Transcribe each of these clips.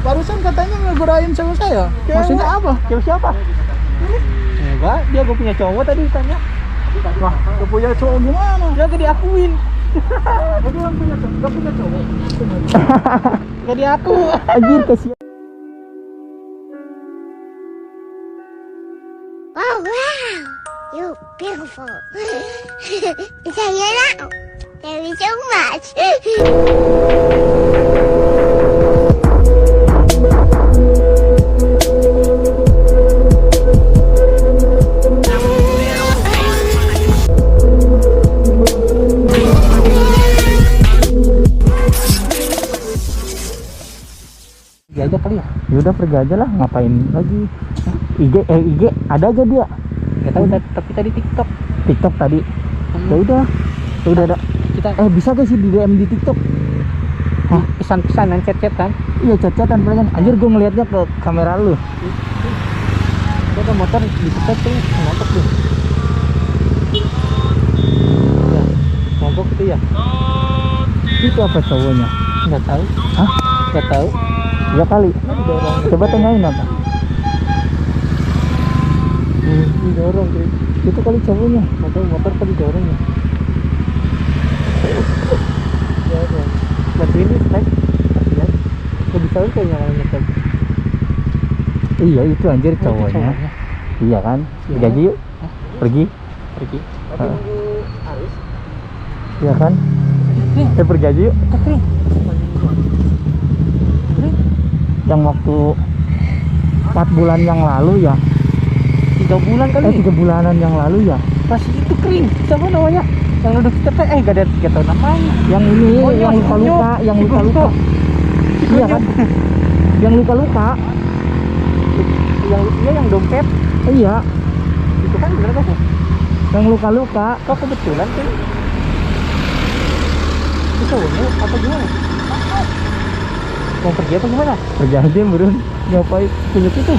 barusan katanya ngegodain cewek saya. Maksudnya apa? Cewek siapa? Enggak, dia gue punya cowok tadi tanya. Wah, gak punya cowok gimana? Dia gak diakuin. Jadi orang punya cowok, gak punya cowok. Gak diaku. Anjir kasihan. Oh wow, you beautiful. Saya now. Thank you so much. Pergi aja kali ya. Yaudah pergi aja lah, ngapain lagi? IG ada aja dia. Gak tahu tapi tadi TikTok. TikTok tadi. Ya udah ada. Kita Bisa gak sih di DM di TikTok? Hah? pesan-pesanan chat-chat kan. Iya chat-chatan palingan. Anjir gue ngeliatnya ke kamera lu. Ada motor di TikTok tuh, mogok tuh. Ya, mogok itu ya. Itu apa cowoknya? Nggak tahu. Hah? Nggak tahu. Ya kali. Coba tanyain apa? Didorong tuh. Itu kali cowoknya. Motor tadi dorong ya. Bantuin nih, Stek. Kasihan. Lebih tahu kayaknya kalau nyetel. Iya itu anjir Oh, cowoknya. itu cowoknya. Iya kan? Iya. Pergi aja yuk. Hah? Pergi. Pergi. Heeh. Aris. Iya kan? Pergi aja yuk. Kering. Yang waktu 4 bulan yang lalu ya. 3 bulan kali. 3 bulanan yang lalu ya. Pas itu kering. Siapa namanya? Yang udah kita gak tahu namanya. Yang ini Oh, yang si Kunyuk. luka-luka, yang Si luka-luka. Kunyuk. Iya kan? Yang luka-luka. Yang dompet. Iya, Itu kan bener kan? yang luka-luka. Kok kebetulan tuh? Itu cowoknya apa gimana? Mau pergi apa gimana? Pergi aja burun. Ngapain? Kunyuk itu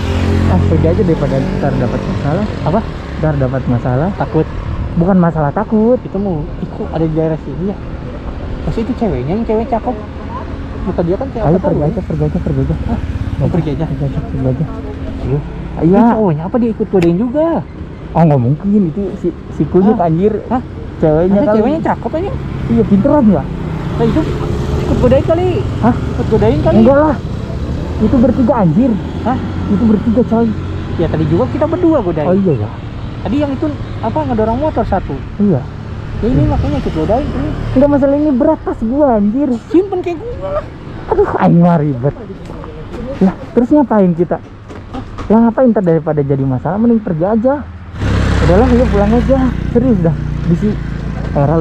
Pergi aja daripada ntar dapat masalah. apa? Ntar dapat masalah. Takut Bukan masalah takut. itu mau ikut ada di daerah sini ya. Pasti itu ceweknya, yang cewek cakep. Muka dia kan kayak Ayo apa pergi tahu aja, pergi aja. Mau pergi aja. Pergi aja. Iya. Iya. Ini cowoknya apa dia ikut godain juga? Oh nggak mungkin itu si Kunyuk Hah? anjir. Hah? Ceweknya Masa kali. ceweknya cakep aja. Iya pinteran nggak? Nah itu ikut godain kali. Hah? Ikut godain kali. Enggak lah. Itu bertiga anjir. Hah? Itu bertiga coy. Ya tadi juga kita berdua godain. Oh iya ya. Tadi yang itu apa ngedorong motor satu. Iya. Ya ini makanya ikut godain ini. Enggak masalah ini berat tas gua anjir. Simpen kayak gua. Aduh, aing mah ribet. Lah, terus ngapain kita? Ya ngapain ntar daripada jadi masalah mending pergi aja. Udahlah, yuk pulang aja. Serius dah. Bisi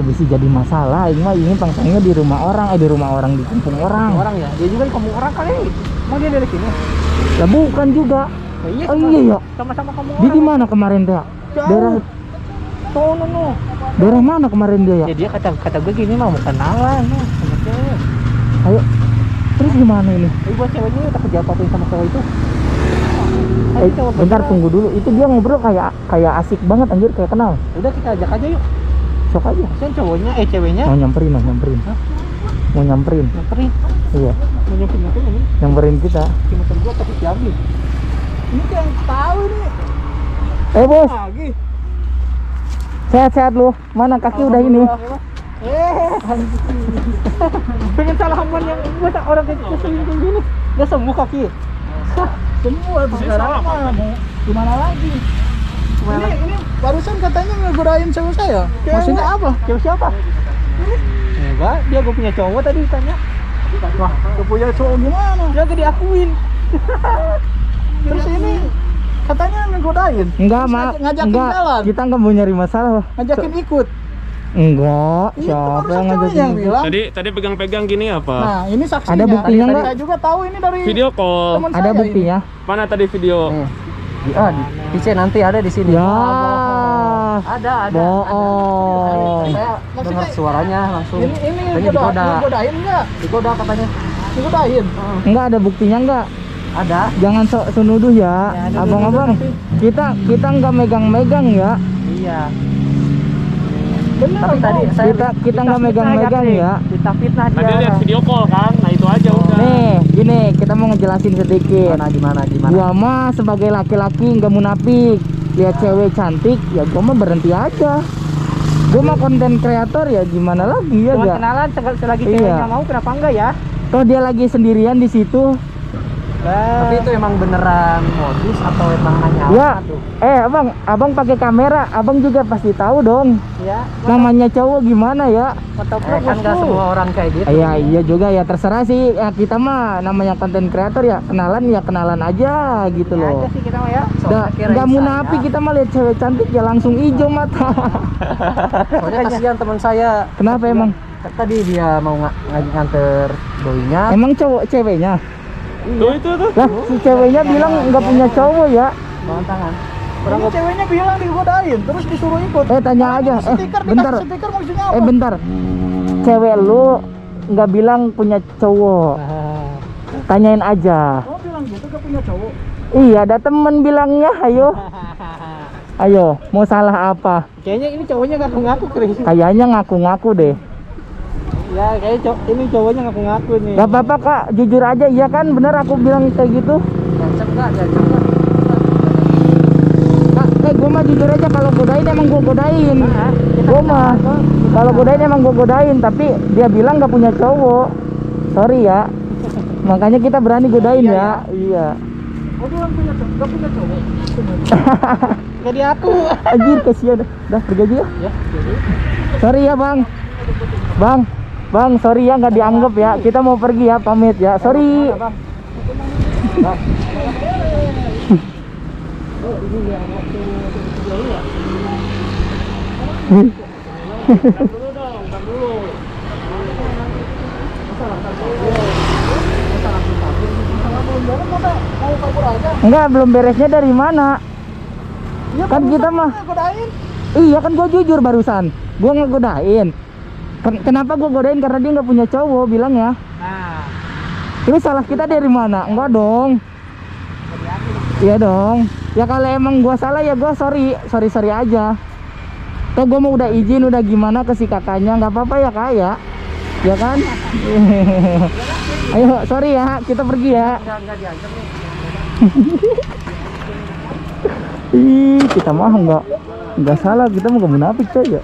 bisi jadi masalah. Ini pangsangnya di rumah orang, di kampung orang. Orang ya. Dia juga di kampung orang kali. Mau dia dari sini? Lah bukan juga. Ya, iya, Oh iya ya. sama-sama kampung Dia orang. di mana kemarin teh? Jauh. No. Daerah mana kemarin dia ya? Ya dia kata gue gini mah mau kenalan nih sama cewek. Ayo. Terus gimana ini? Buat ceweknya takut diapa-apain sama cowok itu. Bentar tunggu dulu. Itu dia ngobrol kayak asik banget anjir, kayak kenal. Udah kita ajak aja yuk. Sok aja. Kasian cowoknya, ceweknya Mau nyamperin. Hah? Mau nyamperin. nyamperin. Iya, Mau nyamperin ini. nyamperin kita. Si motor gua tapi diambil. Ini kayak yang tahu nih. Bos, Lagi. sehat-sehat lu. Mana kaki udah ini? Pengen salaman yang buat orang kayak gini. Udah sembuh kaki. Semua tuh sekarang mah mau gimana lagi? Ini barusan katanya ngegodain cewek saya. Maksudnya apa? Cewek siapa? Enggak, dia gue punya cowok tadi tanya. Wah, gak punya cowok gimana? Dia gak diakuin. Terus ini katanya ngegodain. Enggak, Terus Mak. ngajakin Enggak. jalan. Kita enggak mau nyari masalah. Ngajakin ikut. Enggak. Ini Siapa barusan yang cewek ngajakin? yang bilang. Tadi pegang-pegang gini apa? Nah, ini saksinya. Ada buktinya Tadi nggak? saya juga tahu ini dari Video call. teman Ada saya buktinya? Mana tadi video? Di PC nanti ada di sini. Ya. Ada. Bohong. Saya dengar suaranya langsung. Ini Katanya digoda. ngegodain enggak? Digoda katanya. Digodain. Enggak ada buktinya enggak? Ada. Jangan sok nuduh ya. Ya, Abang-abang. Kita enggak megang-megang ya. Iya. Bener. Tapi tadi Bang. saya Kita nggak megang-megang ya. Kita fitnah Tadi dia. lihat video call kan? Nah itu aja udah. Nih, gini, kita mau ngejelasin sedikit. Gimana? Gua mah sebagai laki-laki nggak munafik. Lihat cewek cantik, ya gua mah berhenti aja. Gua mah konten kreator ya, gimana lagi ya Cuma gak? kenalan selagi Iya. ceweknya mau, kenapa enggak ya? Toh dia lagi sendirian di situ. Tapi itu emang beneran modus atau emang hanya Ya, tuh? abang pakai kamera, abang juga pasti tahu dong. Ya, Namanya cowok gimana ya? kan nggak semua orang kayak gitu. Iya juga ya, terserah sih. Ya, kita mah namanya konten kreator ya kenalan aja gitu Ini loh. aja sih kita mah ya. Nggak munafik, kita mah lihat cewek cantik ya langsung hijau mata. Soalnya kasihan teman saya. Kenapa emang? Tadi dia mau nganter doinya. Emang cowok ceweknya? Tuh itu tuh. Lah si ceweknya bilang nggak punya cowok ya. Bawa tangan. Ini ceweknya bilang digodain, terus disuruh ikut. Tanya aja. Stiker, Bentar. dikasih stiker maksudnya apa? Bentar. Cewek lu nggak bilang punya cowok. Tanyain aja. Oh bilang gitu gak punya cowok. Iya, ada temen bilangnya. Ayo, mau salah apa? Kayaknya ini cowoknya ngaku-ngaku, Kris. Kayaknya ngaku-ngaku deh. Ya, kayak ini cowoknya ngaku-ngaku nih. Gak apa-apa kak, jujur aja. Iya kan, bener aku bilang kayak gitu. Jancep enggak? Kak, gue mah jujur aja, kalau godain emang gue godain. Gue mah kalau godain emang gue godain, tapi dia bilang gak punya cowok. Sorry ya. Makanya kita berani godain ya. Iya. Oh bilang punya cowok, gak punya cowok. Jadi aku. Anjir, kasihan. Dah pergi aja ya. Sorry ya bang. Bang, sorry ya nggak dianggap ya. Kita mau pergi ya, pamit ya. Sorry. Enggak, belum beresnya dari mana? Ya, Kan kita mah. godain. Iya kan gue jujur barusan. Gue nggak godain. Kenapa gue godain? Karena dia nggak punya cowok bilang ya. Nah, Ini salah kita dari mana? Enggak dong. Iya dong. Ya kalau emang gue salah ya gue sorry aja. Toh gue mau udah izin udah gimana ke si kakaknya, nggak apa-apa ya kak ya. Ya kan? Ayo sorry ya, kita pergi ya. enggak diancam nih. Ih, kita mah nggak salah, kita mau nggak munafik coy ya.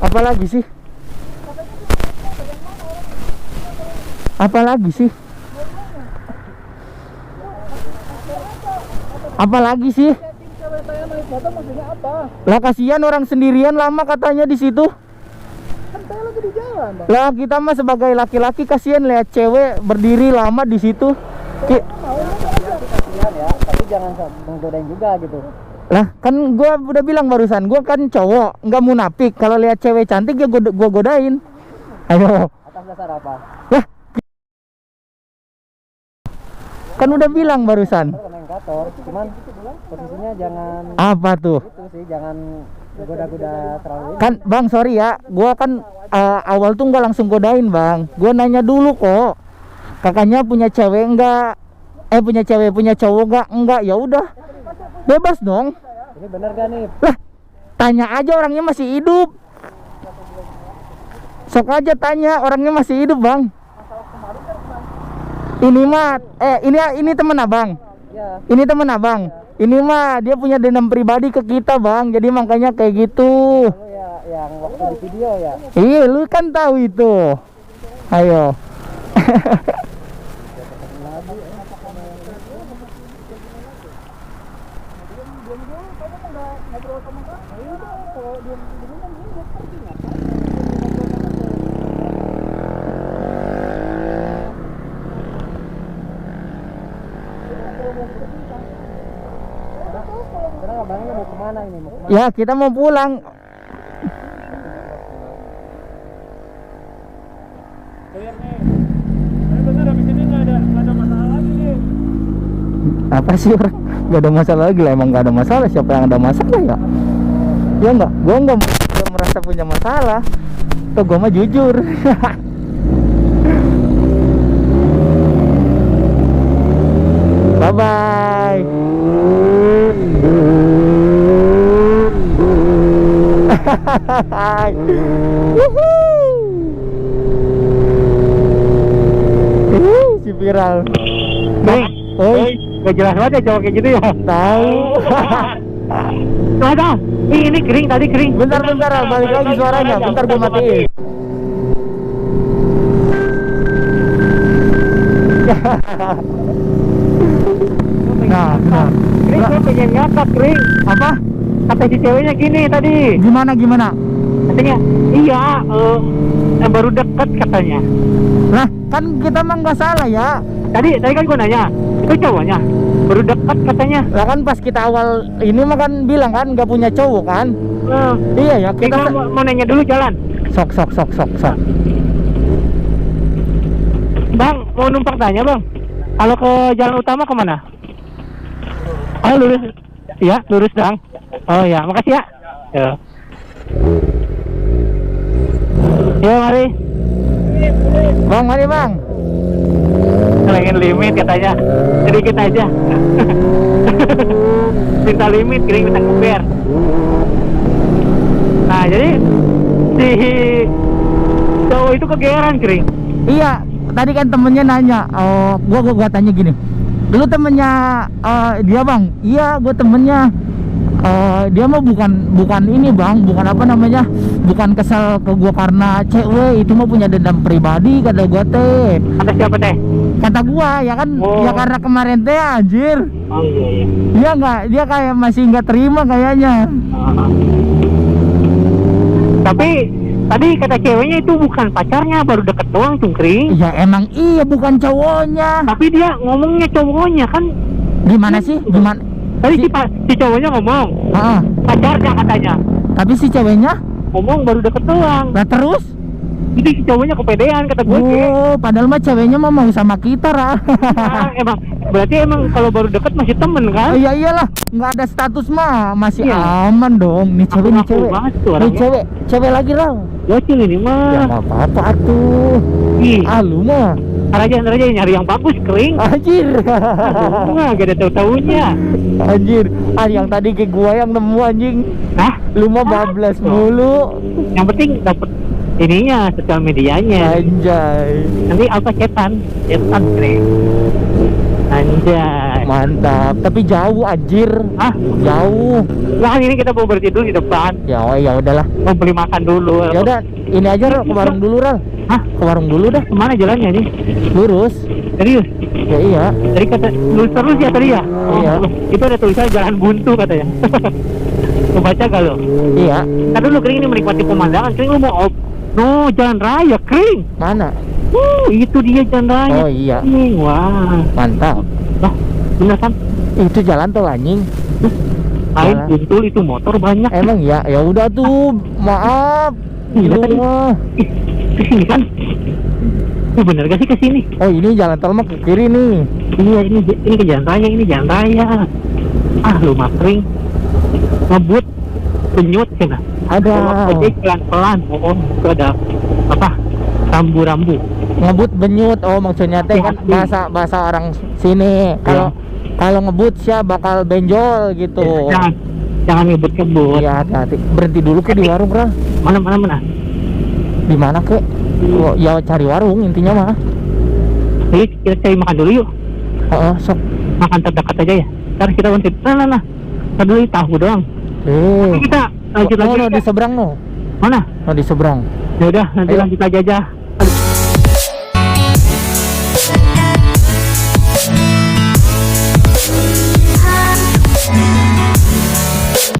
Apalagi sih? Apalagi sih? Apalagi sih? Lah kasihan orang sendirian lama katanya di situ. Kan saya lagi di jalan, Bang. Lah kita mah sebagai laki-laki kasihan lihat cewek berdiri lama di situ. Kasihan ya, tapi jangan menggodain juga gitu. Lah kan gua udah bilang barusan, gua kan cowok, nggak munafik. Kalau lihat cewek cantik ya gua godain. Ayo. Atas dasar apa? Lah. Kan udah bilang barusan. Komentator, cuman posisinya jangan Apa tuh? itu sih, jangan goda-goda terlalu ini. Kan bang sorry ya, gua kan awal tuh nggak langsung godain bang. Gua nanya dulu kok. Kakaknya punya cewek enggak? Punya cowok enggak? Ya udah. Bebas dong. Ini bener gak nih? Lah, tanya aja orangnya masih hidup. Sok aja tanya orangnya masih hidup, Bang. Ini mah ini teman Abang. Ya. Ini teman Abang. Ini mah dia punya dendam pribadi ke kita, Bang. Jadi makanya kayak gitu. Lu ya yang waktu di video ya. Iya, lu kan tahu itu. Ayo. Sekarang abangnya mau kemana ini? Mau kemana? Ya, kita mau pulang. Clear nih. Tapi bener habis ini nggak ada masalah lagi nih. Apa sih orang? Gak ada masalah lagi lah, emang gak ada masalah. Siapa yang ada masalah ya? Ya enggak, gua nggak merasa punya masalah. Tuh gua mah jujur. Bye bye. Si viral. Kering. Oi, Gak jelas banget ya cowok kayak gitu ya. tahu. Tuh ada. Ini kering tadi kering. Bentar, balik lagi suaranya. Bentar gua matiin. Nah, benar. Kering gue pengen ngakak kering. Apa? Kata si ceweknya gini tadi. Gimana? Katanya, iya, baru deket katanya. Lah, kan kita mah nggak salah ya. Tadi kan gue nanya, itu cowoknya baru deket katanya. Lah kan pas kita awal ini mah kan bilang kan nggak punya cowok kan. Iya ya, kita Kita mau nanya dulu jalan. sok. Bang, mau numpang tanya bang. Kalau ke jalan utama kemana? Oh lurus. Iya, lurus bang. Oh ya, makasih ya. Ya mari. Bang, mari bang. Pengen limit katanya. Sedikit aja. Minta limit, kering minta kuper. Nah jadi si cowok itu kegeeran kering. Iya, tadi kan temennya nanya. Oh, gua tanya gini. Dulu temennya dia bang. Iya, gua temennya. Dia mah bukan ini bang, bukan apa namanya, bukan kesal ke gua karena cewek, itu mah punya dendam pribadi kata gua teh. Kata siapa teh? Kata gua ya kan, Oh. ya karena kemarin teh anjir. Oh iya. Dia nggak, dia kayak masih nggak terima kayaknya. Tapi tadi kata ceweknya itu bukan pacarnya, baru deket doang tuh kering. Ya emang iya bukan cowoknya. Tapi dia ngomongnya cowoknya kan. Gimana sih? Gimana? Tadi si cowoknya ngomong pacarnya katanya. Tapi si ceweknya? Ngomong baru deket doang. Lah terus? Jadi si cowoknya kepedean kata gue. Oh, padahal mah ceweknya mah mau sama kita lah. Emang berarti emang kalau baru deket masih temen kan? Oh, iya iyalah, nggak ada status mah masih Iya. aman dong. Nih cewek, nih Ngaku cewek. banget tuh Nih orangnya. cewek lagi lah. Gocil ini Ya mah. nggak apa-apa atuh. Ih, Lu mah ntar aja nyari yang bagus kering. anjir. Enggak, gak ada tahu-tahunya. Anjir, yang tadi ke gua yang nemu anjing. Nah, Lu mah bablas mulu. yang penting dapet ininya, sosial medianya. Anjay. Nanti apa cetan keren. Anjay. Mantap, tapi jauh anjir. Ah, Jauh. nah ini kita mau berhenti dulu di depan. Ya udahlah. Mau beli makan dulu. Ya udah, ini aja Ral, ke warung dulu Ral. Hah? Ke warung dulu dah. Kemana jalannya nih? Lurus. Serius? Ya iya. Tadi kata lurus terus ya tadi ya? Iya. Itu ada tulisan jalan buntu katanya. Lu baca gak lo? Iya. Tadi lu kering ini menikmati pemandangan. Kering lu mau no, jalan raya kering. Mana? Itu dia jalan raya. Oh iya. Kering. Wah. Mantap. Lah, bener kan? Itu jalan tol anjing. Air Jalan. buntul itu motor banyak. Emang ya, ya udah tuh. Maaf. Iya, Lu tadi. mah. Kesini kan? Bener gak sih kesini? Oh ini jalan tol mah ke kiri nih. Iya, ini ke jalan raya, ini jalan raya. Ah, lu mah kering. Ngebut, penyut cina. Ada. Ojek pelan-pelan. Oh, itu ada apa? Rambu-rambu. Ngebut benyut. Oh maksudnya teh kan bahasa orang sini. Kalau ngebut sih bakal benjol gitu. Jangan ngebut-ngebut. Iya hati-hati. Berhenti dulu ke di warung Ral. Mana? Di mana ke? Oh, ya cari warung intinya mah. Jadi kita cari makan dulu yuk. Oh, sok. Makan terdekat aja ya. Ntar kita berhenti. Nah. Ntar dulu tahu doang. Kita lanjut lagi. No, di seberang no. Mana? No, di seberang. Ya udah, nanti Ayo. lanjut aja.